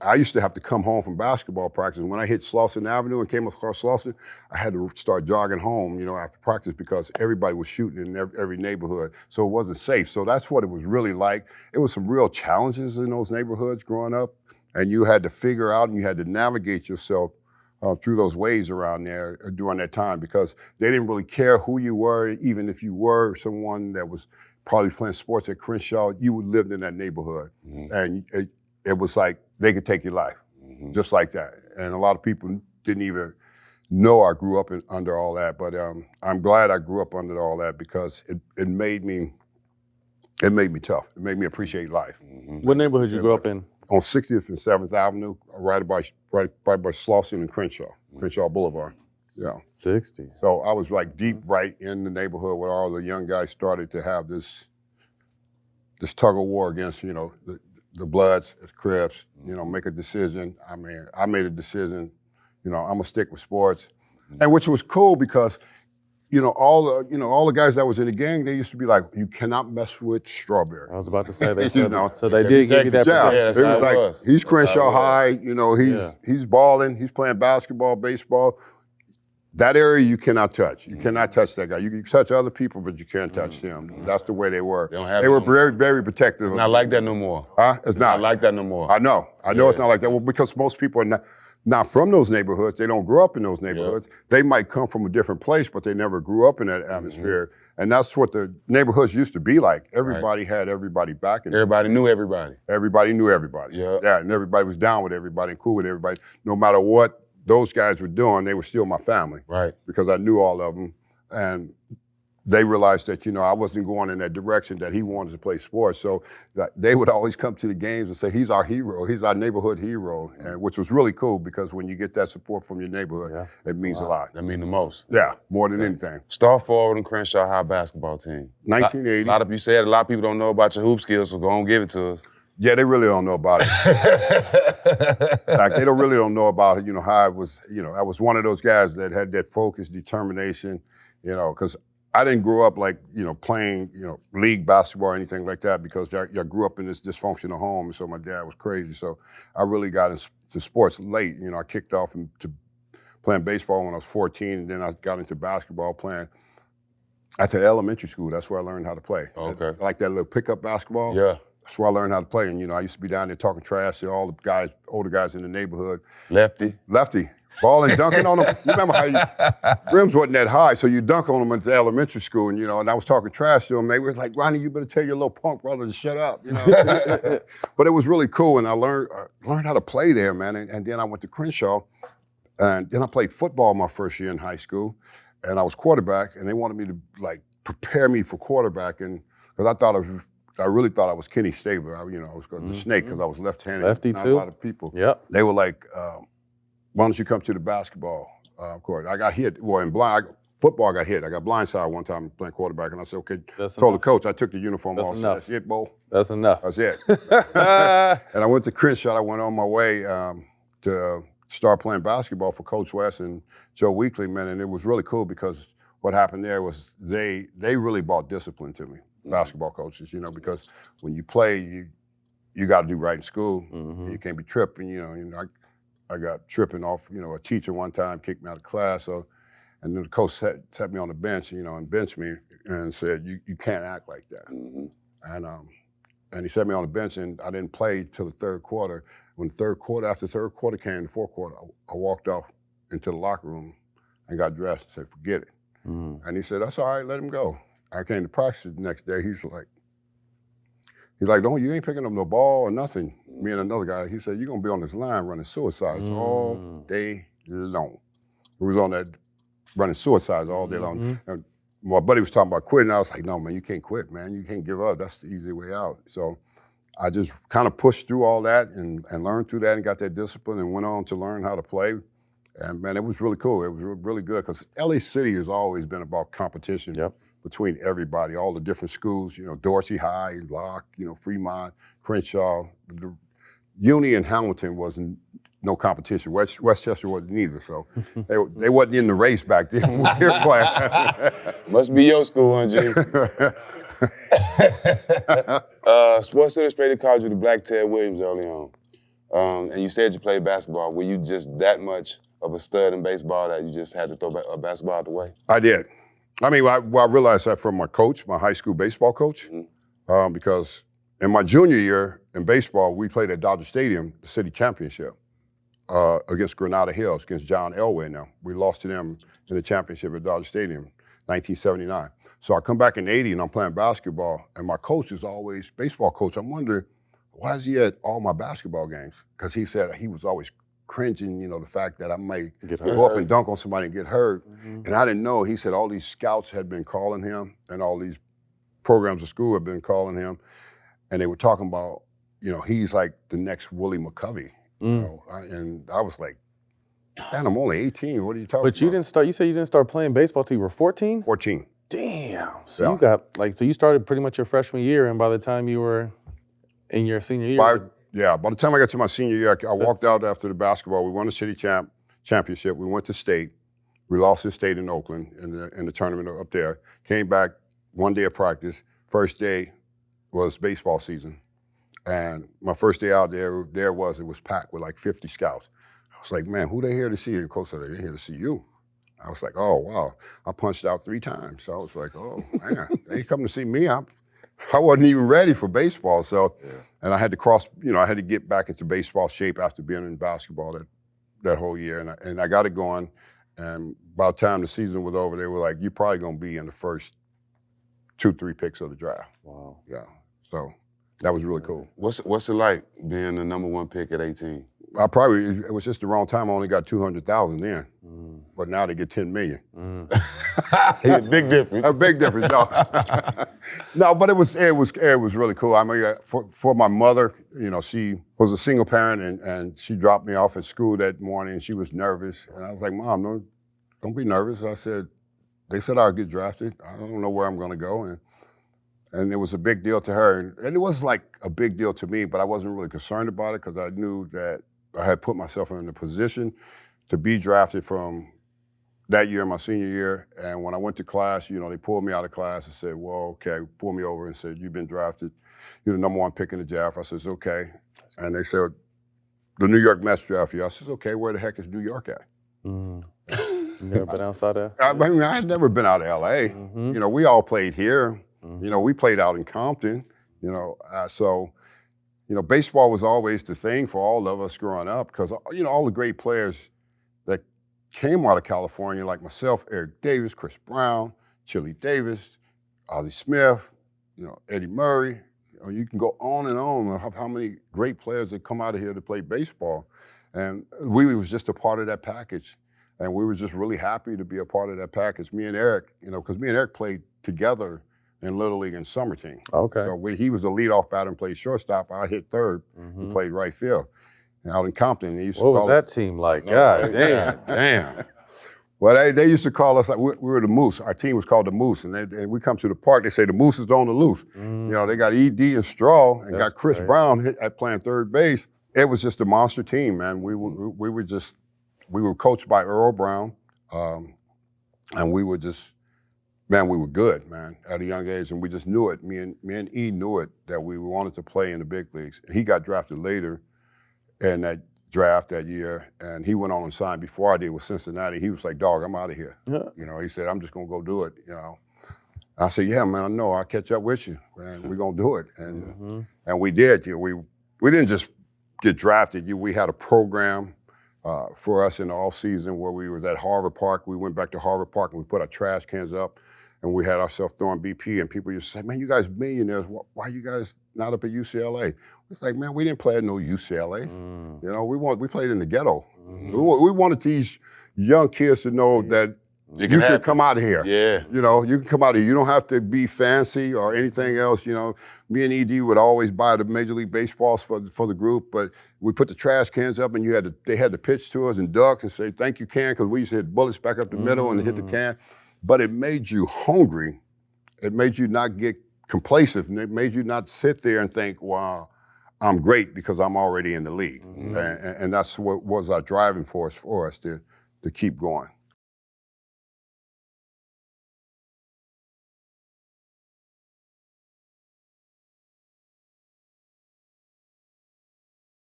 I used to have to come home from basketball practice. When I hit Slauson Avenue and came across Slauson, I had to start jogging home, after practice because everybody was shooting in every neighborhood, so it wasn't safe. So that's what it was really like. It was some real challenges in those neighborhoods growing up, and you had to figure out and you had to navigate yourself through those ways around there during that time because they didn't really care who you were, even if you were someone that was probably playing sports at Crenshaw, you lived in that neighborhood. And it was like they could take your life, just like that. And a lot of people didn't even know I grew up under all that, but I'm glad I grew up under all that because it made me tough. It made me appreciate life. What neighborhood you grew up in? On 60th and 7th Avenue, right by Slauson and Crenshaw Boulevard. Yeah. 60. So I was like deep right in the neighborhood where all the young guys started to have this tug of war against, the Bloods, the Crips, make a decision. I mean, I made a decision, I'm gonna stick with sports. And which was cool because, all the guys that was in the gang, they used to be like, you cannot mess with Strawberry. I was about to say they so they did give you that protection. Yeah, it was like, he's Crenshaw High, he's balling, he's playing basketball, baseball. That area you cannot touch. You cannot touch that guy. You can touch other people, but you can't touch them. That's the way they were. They were very, very protective. It's not like that no more. Huh? It's not like that no more. I know it's not like that. Well, because most people are not from those neighborhoods. They don't grow up in those neighborhoods. They might come from a different place, but they never grew up in that atmosphere. And that's what the neighborhoods used to be like. Everybody had everybody back. Everybody knew everybody. Everybody knew everybody. Yeah, and everybody was down with everybody and cool with everybody. No matter what those guys were doing, they were still my family. Right. Because I knew all of them. And they realized that, I wasn't going in that direction that he wanted to play sports. So they would always come to the games and say, he's our hero. He's our neighborhood hero, and which was really cool because when you get that support from your neighborhood, it means a lot. That means the most. Yeah, more than anything. Star forward in Crenshaw High basketball team. 1980. A lot of people don't know about your hoop skills, so go on, give it to us. Yeah, they really don't know about it. Like, they really don't know about it, how I was, I was one of those guys that had that focus, determination, because I didn't grow up like, playing, league basketball or anything like that because I grew up in this dysfunctional home, and so my dad was crazy. So I really got into sports late. I kicked off into playing baseball when I was 14, and then I got into basketball playing at the elementary school. That's where I learned how to play. Okay. Like that little pickup basketball. Yeah. That's where I learned how to play. And, I used to be down there talking trash to all the guys, older guys in the neighborhood. Lefty. Ball and dunking on them. You remember how rims wasn't that high, so you dunk on them at the elementary school. And, and I was talking trash to them. They were like, Ronnie, you better tell your little punk brother to shut up. But it was really cool. And I learned how to play there, man. And then I went to Crenshaw. And then I played football my first year in high school. And I was quarterback. And they wanted me to, prepare me for quarterbacking because I really thought I was Kenny Stabler. I was the snake because I was left-handed. Lefty not too. A lot of people. Yep. They were like, why don't you come to the basketball court? I got hit. Well, in football, I got hit. I got blindsided one time playing quarterback, and I said, okay. Told the coach, I took the uniform off. So that's it, Bo. That's enough. That's it. And I went to Crenshaw. I went on my way to start playing basketball for Coach West and Joe Weekly, man, and it was really cool because what happened there was they really brought discipline to me. Basketball coaches, because when you play, you got to do right in school. You can't be tripping. I got tripping off. A teacher one time kicked me out of class. So, and then the coach set me on the bench, and benched me and said, "You can't act like that." And he set me on the bench, and I didn't play till the third quarter. After the third quarter came, the fourth quarter, I walked off into the locker room and got dressed and said, "Forget it." And he said, "That's all right. Let him go." I came to practice the next day. He's like, "Don't, you ain't picking up no ball or nothing." Me and another guy, he said, "You're gonna be on this line running suicides all day long." We was on that running suicides all day long. And my buddy was talking about quitting. I was like, "No, man, you can't quit, man. You can't give up. That's the easy way out." So I just kind of pushed through all that and learned through that and got that discipline and went on to learn how to play. And man, it was really cool. It was really good because LA City has always been about competition. Between everybody, all the different schools, Dorsey High, Locke, Fremont, Crenshaw. Uni and Hamilton wasn't no competition. Westchester wasn't either, so they wasn't in the race back then when we were playing. Must be your school, huh, G? Sports Illustrated called you the Black Ted Williams early on. And you said you played basketball. Were you just that much of a stud in baseball that you just had to throw a basketball out the way? I did. I mean, I realized that from my coach, my high school baseball coach, because in my junior year in baseball, we played at Dodger Stadium, the city championship, against Granada Hills, against John Elway now. We lost to them in the championship at Dodger Stadium, 1979. So I come back in 80 and I'm playing basketball, and my coach is always, baseball coach, I'm wondering, why is he at all my basketball games? Because he said he was always cringing, the fact that I might go up and dunk on somebody and get hurt. And I didn't know. He said all these scouts had been calling him and all these programs of school had been calling him. And they were talking about, he's like the next Willie McCovey. And I was like, man, I'm only 18. What are you talking about? But you didn't start, you said you didn't start playing baseball till you were 14? 14. Damn. So you got, so you started pretty much your freshman year, and by the time you were in your senior year? By the time I got to my senior year, I walked out after the basketball. We won the city championship. We went to state. We lost to state in Oakland in the tournament up there. Came back one day of practice. First day was baseball season. And my first day out there, it was packed with like 50 scouts. I was like, man, who they here to see? And coach said, they're here to see you. I was like, oh, wow. I punched out 3 times. So I was like, oh, man, they come to see me. I wasn't even ready for baseball. So, and I had to I had to get back into baseball shape after being in basketball that whole year. And I got it going. And by the time the season was over, they were like, you're probably going to be in the first 2-3 picks of the draft. Wow. Yeah. So that was really cool. What's it like being the ¡1 pick at 18? It was just the wrong time. I only got 200,000 then. But now they get 10 million. Big difference. A big difference. No, no, but it was really cool. I mean, for my mother, she was a single parent and she dropped me off at school that morning and she was nervous. And I was like, Mom, don't be nervous. I said, they said I'll get drafted. I don't know where I'm going to go. And it was a big deal to her. And it wasn't like a big deal to me, but I wasn't really concerned about it because I knew that I had put myself in a position to be drafted from that year, my senior year. And when I went to class, they pulled me out of class and said, well, okay, pulled me over and said, you've been drafted. You're the #1 pick in the draft. I said, okay. And they said, the New York Mets draft you. I said, okay, where the heck is New York at? You never been outside of? I mean, I had never been out of LA. We all played here. We played out in Compton, so baseball was always the thing for all of us growing up because, all the great players that came out of California, like myself, Eric Davis, Chris Brown, Chili Davis, Ozzie Smith, Eddie Murray. You can go on and on of how many great players that come out of here to play baseball. And we was just a part of that package. And we were just really happy to be a part of that package. Me and Eric, because me and Eric played together in Little League and summer team. Okay. So he was the leadoff batter and played shortstop. I hit third and played right field. And out in Compton, they used to what call was that team like? God Damn. Well, they used to call us, like we were the Moose. Our team was called the Moose. And we come to the park, they say the Moose is on the loose. They got ED and Straw and got Chris Brown at playing third base. It was just a monster team, man. We were coached by Earl Brown. And we were just, man, we were good, man, at a young age, and we just knew it. Me and E knew it, that we wanted to play in the big leagues. And he got drafted later in that draft that year, and he went on and signed before I did with Cincinnati. He was like, dog, I'm out of here. Yeah. He said, I'm just going to go do it, I said, yeah, man, I know. I'll catch up with you, and we're going to do it. And we did. We didn't just get drafted. We had a program for us in the off season where we was at Harvard Park. We went back to Harvard Park and we put our trash cans up and we had ourselves throwing BP, and people used to say, man, you guys millionaires, why you guys not up at UCLA? It's like, man, we didn't play at no UCLA. We played in the ghetto. We wanted these young kids to know that you can come out of here. Yeah. You can come out of here. You don't have to be fancy or anything else. Me and ED would always buy the Major League Baseballs for the group, but we put the trash cans up and they had to pitch to us and duck and say, thank you, can, because we used to hit bullets back up the middle and hit the can. But it made you hungry. It made you not get complacent. And it made you not sit there and think, wow, I'm great because I'm already in the league. And that's what was our driving force for us to keep going.